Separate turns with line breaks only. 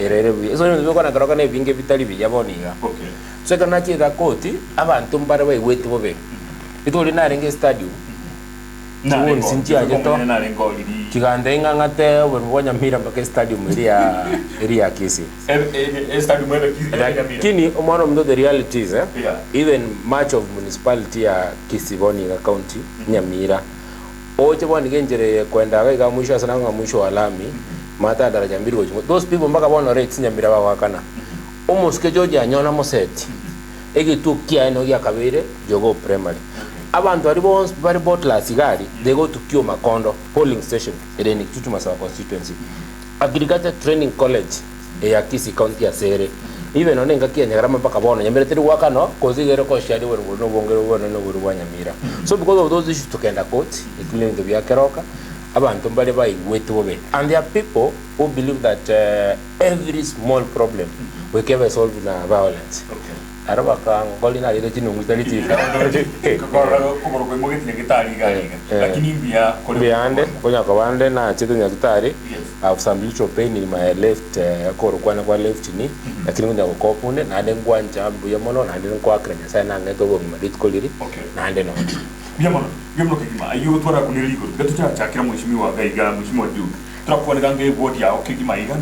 erere bi so ndio kana Keroka ne binge bitali bi yaboniga
okay
so kana chira koti abantu mbare we weti bobe itoli na renge stadium na sinjia jeto kigande ngangate wo Nyamira mpaka stadium area Kisii
stadium ile Kisii
kini one of the realities even much of municipality ya Kisii County Nyamira oche boni genjere kwenda ga mwisho sana nga mwisho wa lami mata daraja mbili go those people mpaka bona rates Nyamira ba wakana almost ke George anyona moseti ege tu kia no ya kabere jogo primary abantu bari botla sigari they go to Kio Makondo polling station in Kichuma constituency agriculture training college ya Kisii County ya Sere even onenga kia nyagarama mpaka bona Nyamira tiri wakano kozigere ko shadi wero no bongero wono no buru wa Nyamira so because of those issues tukenda court including the Keroka abantu mbale bai wetobe and there are people who believe that every small problem we can solve na violence araba ka ngoli na ile tinu mutaliti
ko mo gitne gitari gariga lakini mbia
ande konya ko bande na chetu nya gitari of some little pain in my left ko rukwana kwa left ni lakini ngonya ko kopune na ande ngwanja mbuya mono na ande kwa krenya sana ngeto go madit koliri na ande no
biamono kigima ayo twara kuniriko gatucha chakira mheshimiwa gaiga mheshimiwa juu turakuwa ngange bodi yao kigima iga